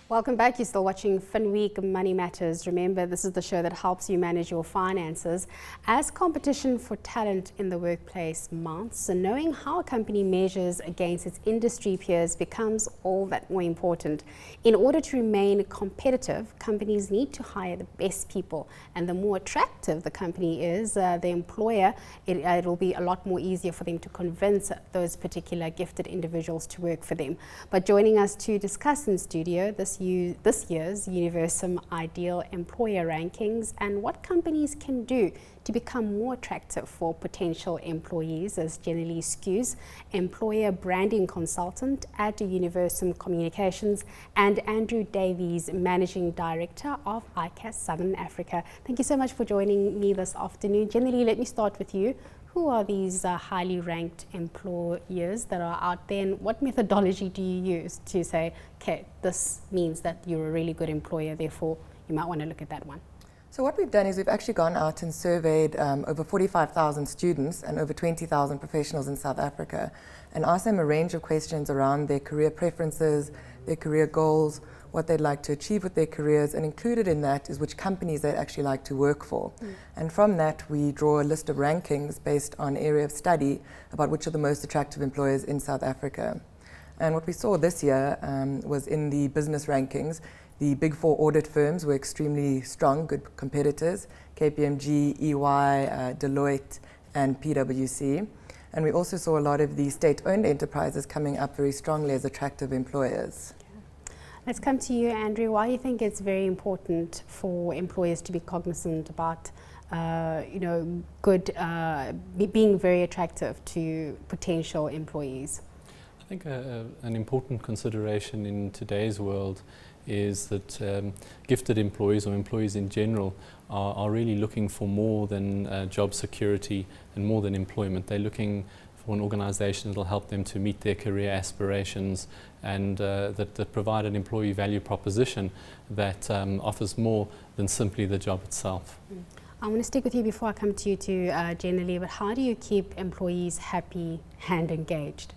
Welcome back. You're still watching Finweek Money Matters. Remember, this is the show that helps you manage your finances. As competition for talent in the workplace mounts, so knowing how a company measures against its industry peers becomes all that more important. In order to remain competitive, companies need to hire the best people. And the more attractive the company is, the employer, it will be a lot more easier for them to convince those particular gifted individuals to work for them. But joining us to discuss in studio this year's Universum Ideal Employer Rankings and what companies can do to become more attractive for potential employees is Jenali Skuse, Employer Branding Consultant at Universum Communications, and Andrew Davies, Managing Director of ICAS Southern Africa. Thank you so much for joining me this afternoon. Jenali, let me start with you. Who are these highly ranked employers that are out there, and what methodology do you use to say, okay, this means that you're a really good employer, therefore you might want to look at that one? So what we've done is we've actually gone out and surveyed over 45,000 students and over 20,000 professionals in South Africa and asked them a range of questions around their career preferences, their career goals, what they'd like to achieve with their careers, and included in that is which companies they'd actually like to work for. And from that we draw a list of rankings based on area of study about which are the most attractive employers in South Africa. And what we saw this year was in the business rankings, the big four audit firms were extremely strong, good competitors, KPMG, EY, Deloitte and PwC. And we also saw a lot of the state-owned enterprises coming up very strongly as attractive employers. Let's come to you, Andrew. Why do you think it's very important for employers to be cognizant about, being very attractive to potential employees? I think an important consideration in today's world is that gifted employees or employees in general are really looking for more than job security and more than employment. They're looking for an organisation that will help them to meet their career aspirations and that provide an employee value proposition that offers more than simply the job itself. I want to stick with you before I come to you Jenali, but how do you keep employees happy and engaged?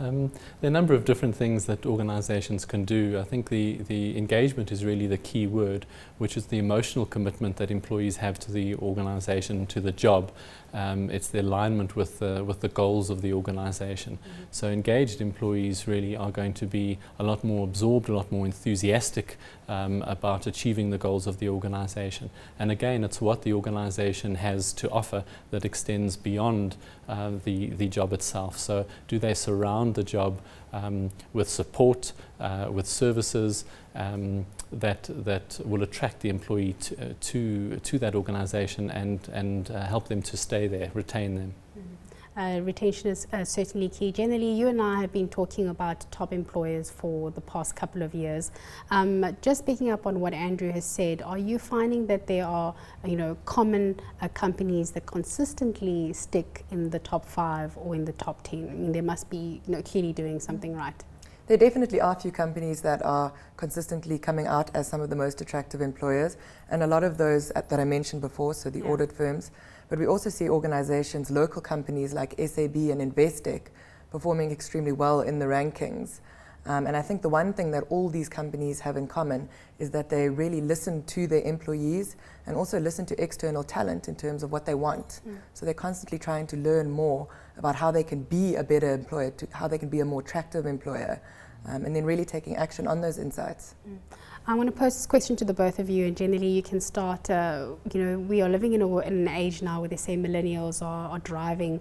There are a number of different things that organisations can do. I think the engagement is really the key word, which is the emotional commitment that employees have to the organisation, to the job. It's the alignment with the goals of the organisation. So engaged employees really are going to be a lot more absorbed, a lot more enthusiastic about achieving the goals of the organisation. And again, it's what the organisation has to offer that extends beyond the job itself. So do they surround the job with support, with services that will attract the employee to that organisation and help them to stay there, retain them. Retention is certainly key. Generally, you and I have been talking about top employers for the past couple of years. Just picking up on what Andrew has said, are you finding that there are, common companies that consistently stick in the top 5 or in the top 10? I mean, they must be clearly doing something right. There definitely are a few companies that are consistently coming out as some of the most attractive employers, and a lot of those that I mentioned before, so the audit firms. But we also see organizations, local companies like SAB and Investec performing extremely well in the rankings. And I think the one thing that all these companies have in common is that they really listen to their employees and also listen to external talent in terms of what they want. So they're constantly trying to learn more about how they can be a better employer, how they can be a more attractive employer, and then really taking action on those insights. I want to pose this question to the both of you, and generally you can start. We are living in an age now where they say millennials are driving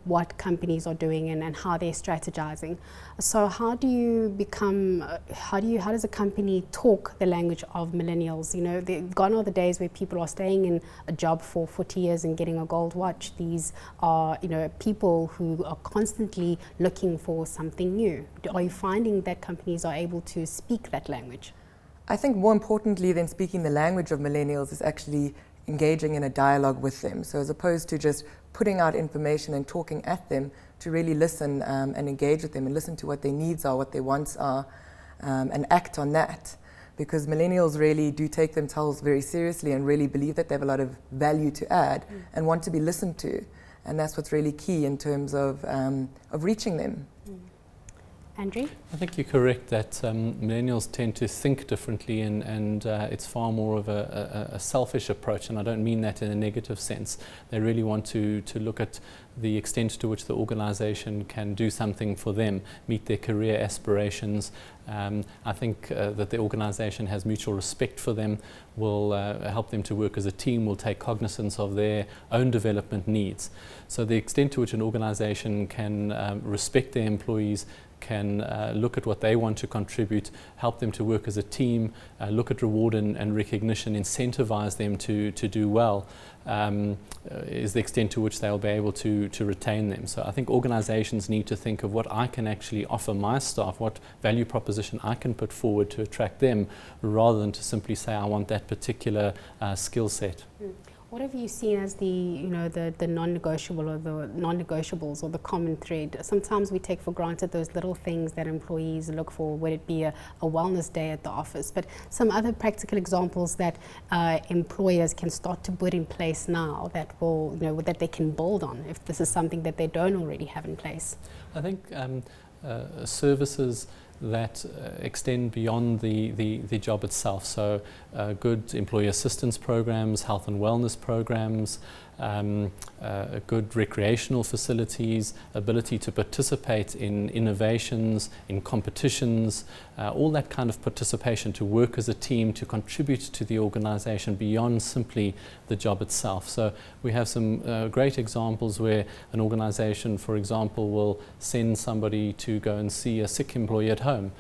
what companies are doing and how they're strategizing. So how do you become? How does a company talk the language of millennials? Gone are the days where people are staying in a job for 40 years and getting a gold watch. These are people who are constantly looking for something new. Are you finding that companies are able to speak that language? I think more importantly than speaking the language of millennials is actually engaging in a dialogue with them. So as opposed to just putting out information and talking at them, to really listen and engage with them and listen to what their needs are, what their wants are, and act on that. Because millennials really do take themselves very seriously and really believe that they have a lot of value to add and want to be listened to. And that's what's really key in terms of reaching them. Andrew? I think you're correct that millennials tend to think differently, and it's far more of a selfish approach, and I don't mean that in a negative sense. They really want to look at the extent to which the organisation can do something for them, meet their career aspirations. I think that the organisation has mutual respect for them, will help them to work as a team, will take cognizance of their own development needs. So the extent to which an organisation can respect their employees, can look at what they want to contribute, help them to work as a team, look at reward and recognition, incentivize them to do well, is the extent to which they'll be able to retain them. So I think organizations need to think of what I can actually offer my staff, what value proposition I can put forward to attract them, rather than to simply say I want that particular skill set. What have you seen as the non-negotiable or the non-negotiables or the common thread? Sometimes we take for granted those little things that employees look for, whether it be a wellness day at the office, but some other practical examples that employers can start to put in place now that will, that they can build on if this is something that they don't already have in place. I think services that extend beyond the job itself. So good employee assistance programs, health and wellness programs, good recreational facilities, ability to participate in innovations, in competitions, all that kind of participation, to work as a team, to contribute to the organization beyond simply the job itself. So we have some great examples where an organization, for example, will send somebody to go and see a sick employee at home,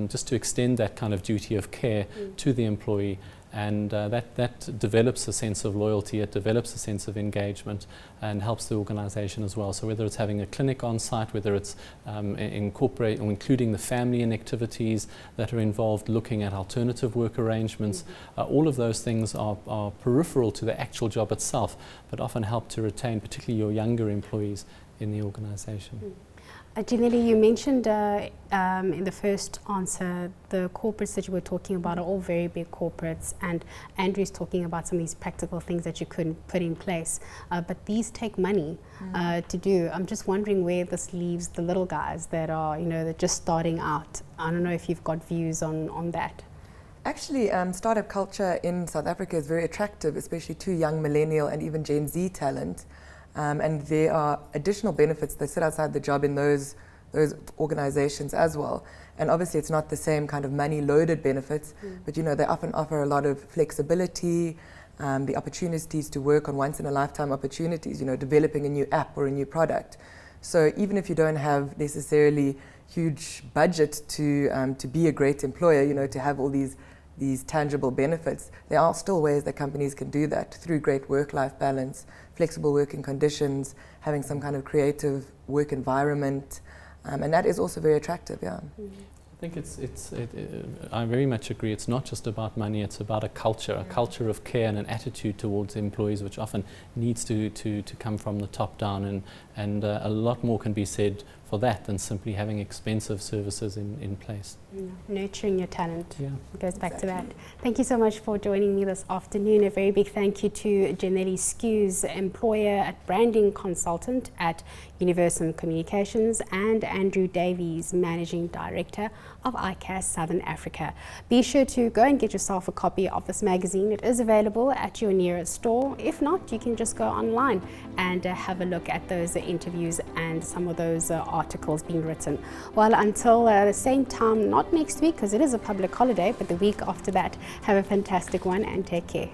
just to extend that kind of duty of care to the employee. And that develops a sense of loyalty, it develops a sense of engagement, and helps the organisation as well. So whether it's having a clinic on site, whether it's incorporating or including the family in activities that are involved, looking at alternative work arrangements, all of those things are peripheral to the actual job itself, but often help to retain particularly your younger employees in the organisation. Jenali, you mentioned in the first answer the corporates that you were talking about are all very big corporates, and Andrew's talking about some of these practical things that you couldn't put in place, but these take money to do. I'm just wondering where this leaves the little guys that are, they're just starting out. I don't know if you've got views on that. Actually, startup culture in South Africa is very attractive, especially to young millennial and even Gen Z talent. And there are additional benefits that sit outside the job in those organizations as well. And obviously it's not the same kind of money-loaded benefits, but they often offer a lot of flexibility, the opportunities to work on once-in-a-lifetime opportunities, developing a new app or a new product. So even if you don't have necessarily huge budget to be a great employer, to have all these tangible benefits, there are still ways that companies can do that through great work-life balance, flexible working conditions, having some kind of creative work environment, and that is also very attractive, yeah. I think I very much agree. It's not just about money, it's about a culture of care and an attitude towards employees, which often needs to come from the top down, and a lot more can be said for that than simply having expensive services in place. Nurturing your talent. Yeah. It goes back to that. Thank you so much for joining me this afternoon. A very big thank you to Jenali Skuse, employer branding consultant at Universum Communications, and Andrew Davies, managing director of ICAS Southern Africa. Be sure to go and get yourself a copy of this magazine. It is available at your nearest store. If not, you can just go online and have a look at those interviews and some of those articles being written. Well, until the same time, not next week because it is a public holiday, but the week after that, have a fantastic one and take care.